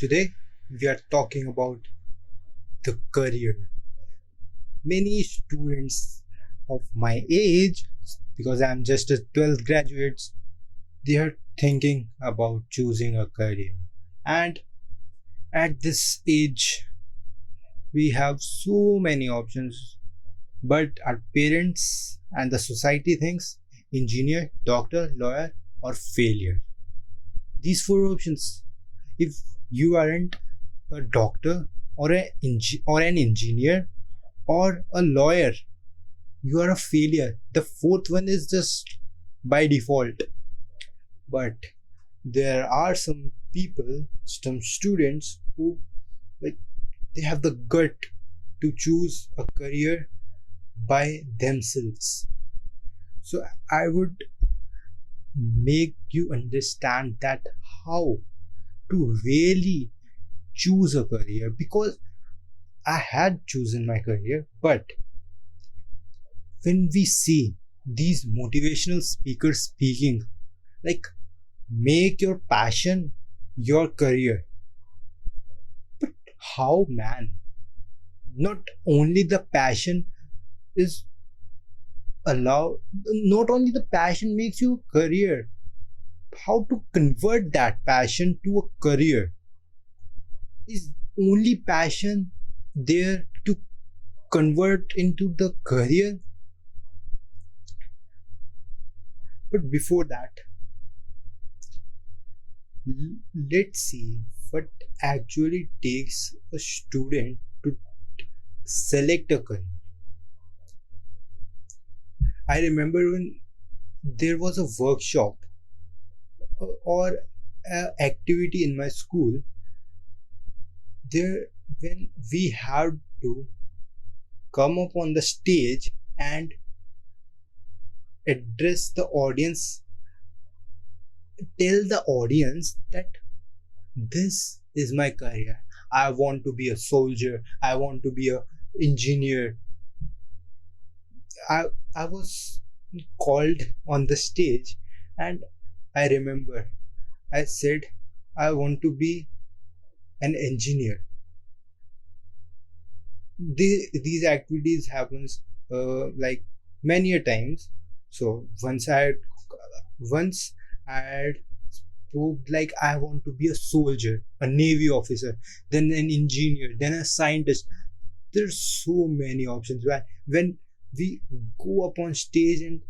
Today we are talking about the career. Many students of my age, because I'm just a 12th graduates, they are thinking about choosing a career. And at this age, we have so many options, but our parents and the society thinks engineer, doctor, lawyer, or failure. These four options. If you aren't a doctor or an engineer or a lawyer, you are a failure. The fourth one is just by default. But there are some people, some students who like they have the gut to choose a career by themselves. So I would make you understand that how to really choose a career, because I had chosen my career, but when we see these motivational speakers speaking, like, make your passion your career. But how, man? Not only the passion is allowed, not only the passion makes you a career, how to convert that passion to a career? Is only passion there to convert into the career? But before that, let's see what actually takes a student to select a career. I remember when there was a workshop or activity in my school, there when we had to come up on the stage and address the audience, tell the audience that this is my career. I want to be a soldier, I want to be a engineer. I was called on the stage, and I remember I said I want to be an engineer. These activities happens like many a times. So once I had spoke like I want to be a soldier, a navy officer, then an engineer, then a scientist. There's so many options. When we go up on stage and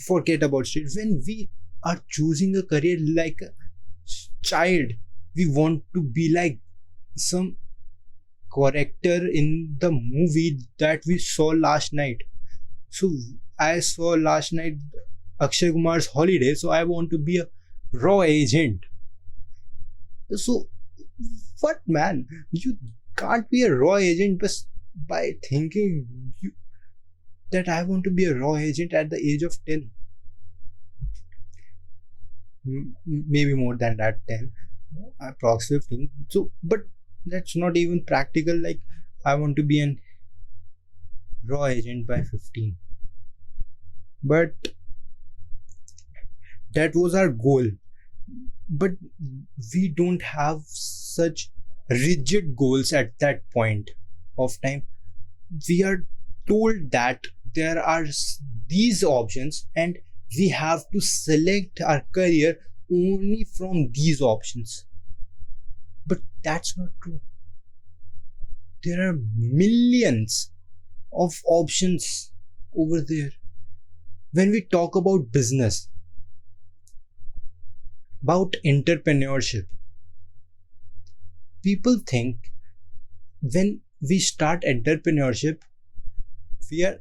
forget about stage, when we are choosing a career like a child, we want to be like some character in the movie that we saw last night. So I saw last night Akshay Kumar's Holiday, so I want to be a raw agent. So what, man? You can't be a raw agent just by thinking that I want to be a raw agent at the age of 10. Maybe more than that, 10, approx 15. So, but that's not even practical. Like, I want to be an raw agent by 15. But that was our goal. But we don't have such rigid goals at that point of time. We are told that there are these options, and we have to select our career only from these options. But that's not true. There are millions of options over there. When we talk about business, about entrepreneurship, people think when we start entrepreneurship, we are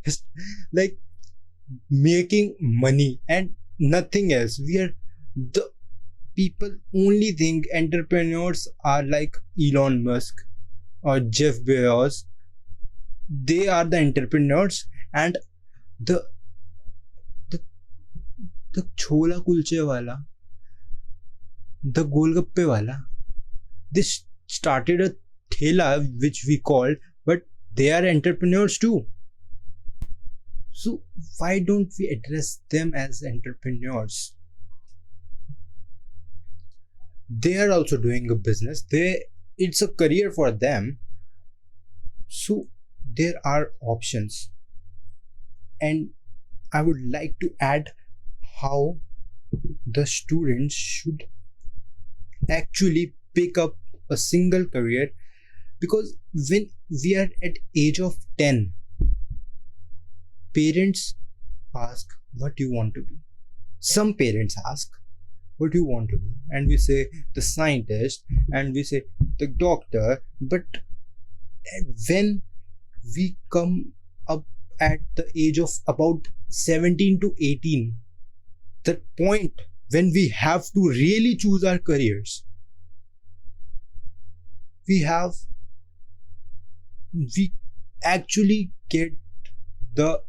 just like making money and nothing else. We are the people only think entrepreneurs are like Elon Musk or Jeff Bezos. They are the entrepreneurs, and the the, the chola kulche wala, the golgappe wala, they started a thela which we called, but they are entrepreneurs too. So why don't we address them as entrepreneurs? they are also doing a business, it's a career for them. So there are options, and I would like to add how the students should actually pick up a single career, because when we are at age of 10, parents ask what you want to be. Some parents ask what you want to be, and we say the scientist, and we say the doctor. But when we come up at the age of about 17 to 18, the point when we have to really choose our careers, we actually get the,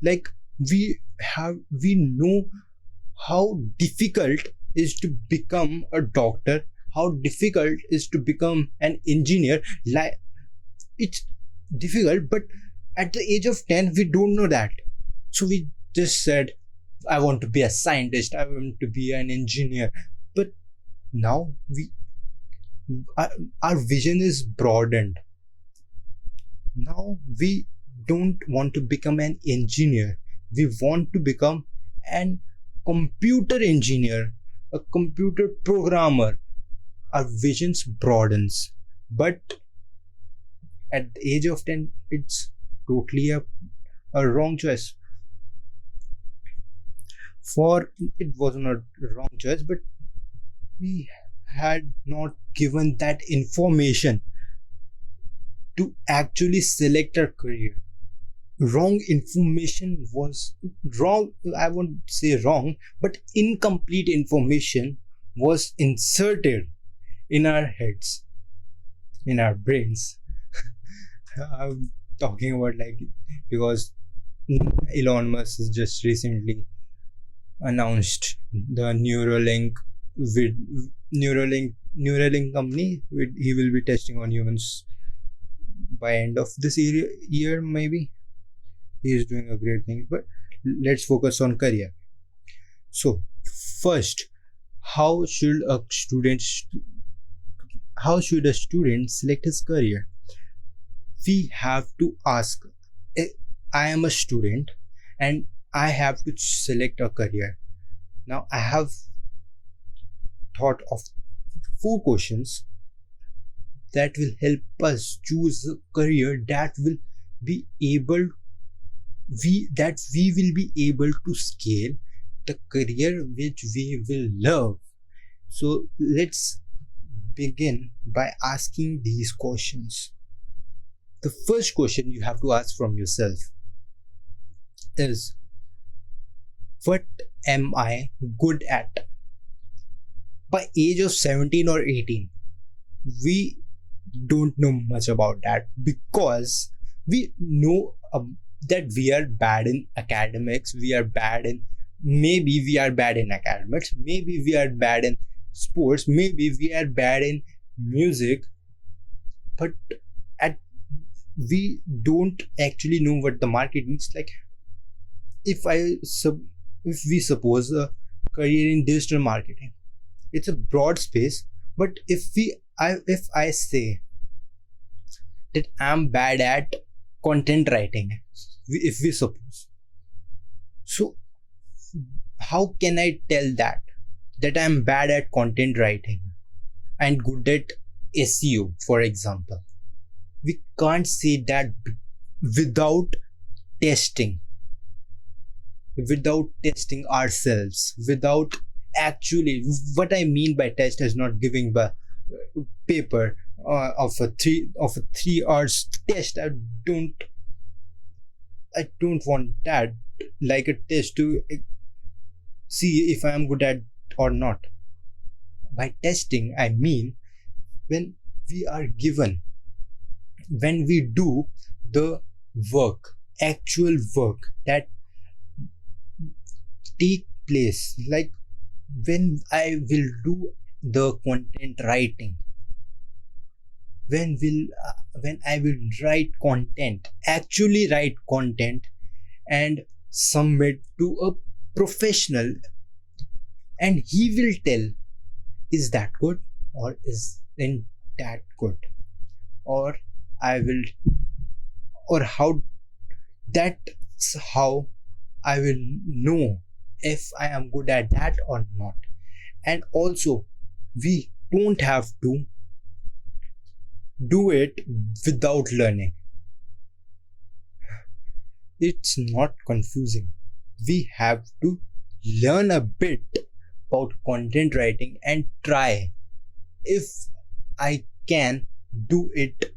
like, we know how difficult is to become a doctor, how difficult is to become an engineer. Like, it's difficult, but at the age of 10 we don't know that, so we just said, I want to be a scientist, I want to be an engineer. But now our vision is broadened. Now we don't want to become an engineer, we want to become an computer engineer, a computer programmer. Our visions broadens. But at the age of 10, it's totally a wrong choice. For it was not a wrong choice, but we had not given that information to actually select our career. Wrong information was wrong, I won't say wrong, but incomplete information was inserted in our heads, in our brains. I'm talking about, like, because Elon Musk has just recently announced the Neuralink company. He will be testing on humans by end of this year maybe. He is doing a great thing, but let's focus on career. So first, how should a student select his career? We have to ask, I am a student and I have to select a career. Now I have thought of 4 questions that will help us choose a career that will be able we will be able to scale, the career which we will love. So let's begin by asking these questions. The first question you have to ask from yourself is, what am I good at? By age of 17 or 18, we don't know much about that, because we know that we are bad in academics, maybe we are bad in academics, maybe we are bad in sports, maybe we are bad in music, but we don't actually know what the market needs. Like, if we suppose a career in digital marketing, it's a broad space, but if I say that I'm bad at content writing, if we suppose, so how can I tell that I'm bad at content writing and good at SEO, for example? We can't say that without testing ourselves, without actually, what I mean by test is not giving the paper of a 3 hours test. I don't want that, like a test to see if I am good at or not. By testing, I mean when we do the actual work that take place, like when I will do the content writing, when I will actually write content and submit to a professional, and he will tell is that good or isn't that good, or I will, or how, that's how I will know if I am good at that or not. And also, we don't have to do it without learning. It's not confusing. We have to learn a bit about content writing and try if I can do it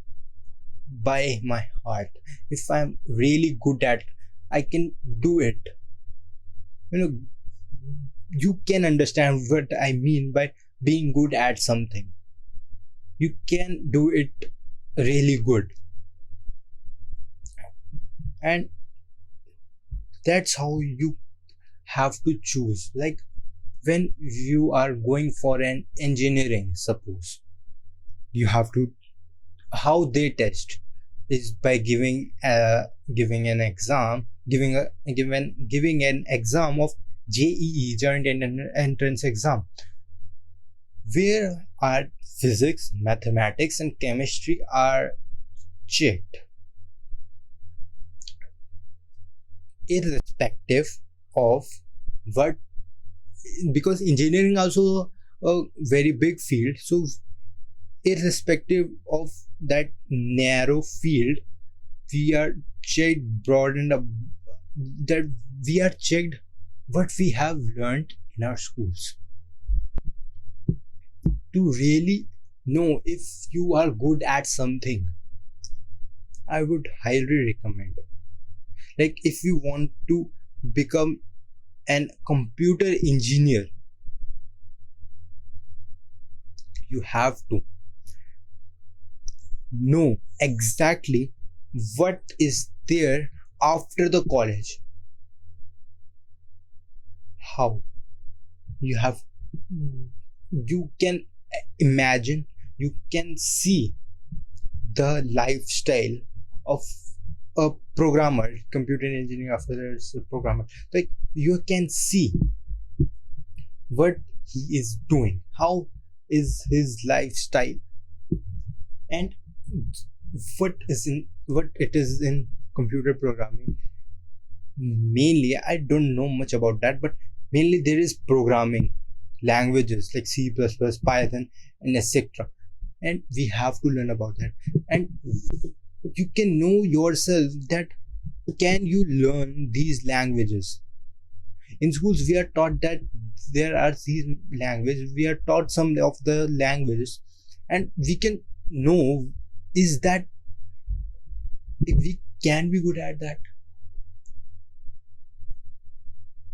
by my heart. If I'm really good at, I can do it. You know, you can understand what I mean by being good at something. You can do it really good, and that's how you have to choose. Like when you are going for an engineering, suppose you have to, how they test is by giving an exam, giving an exam of JEE, joint entrance exam, where our physics, mathematics and chemistry are checked irrespective of what, because engineering also a very big field, so irrespective of that narrow field, we are checked broadened up, that we are checked what we have learned in our schools to really know if you are good at something. I would highly recommend, like if you want to become an computer engineer, you have to know exactly what is there after the college. How you have, you can imagine, you can see the lifestyle of a programmer, computer engineering after there's a programmer, like you can see what he is doing, how is his lifestyle, and what it is in computer programming. Mainly I don't know much about that, but mainly there is programming languages like C++, Python and etc, and we have to learn about that. And you can know yourself that can you learn these languages. In schools we are taught that there are these languages, we are taught some of the languages, and we can know is that if we can be good at that,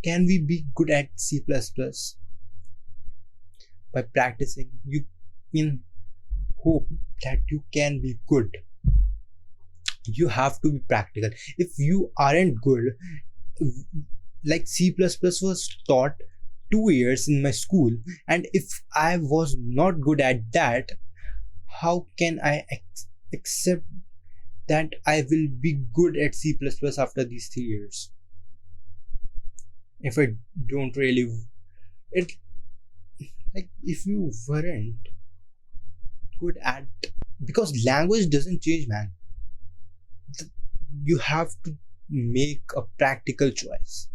can we be good at C++? By practicing you can hope that you can be good. You have to be practical. If you aren't good, like C++ was taught 2 years in my school, and if I was not good at that, how can I accept that I will be good at C++ after these 3 years if I don't really it, like if you weren't good at, because language doesn't change, man. You have to make a practical choice.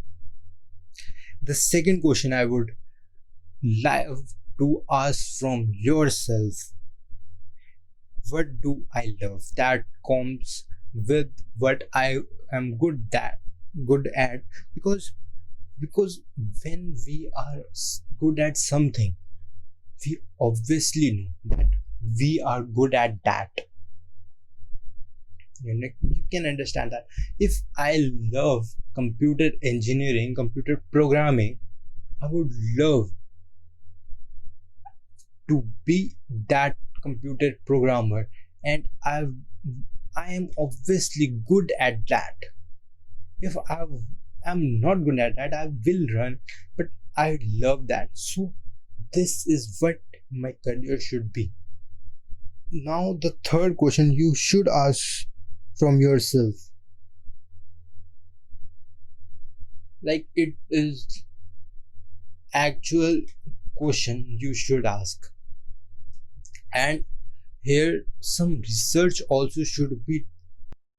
The second question I would like to ask from yourself, what do I love? That comes with what I am good at, because when we are good at something, we obviously know that we are good at that. You can understand that. If I love computer engineering, computer programming, I would love to be that computer programmer, and I am obviously good at that. If I'm not good at that, I will run, but I love that. So this is what my career should be. Now the third question you should ask from yourself, like it is actual question you should ask. And here some research also should be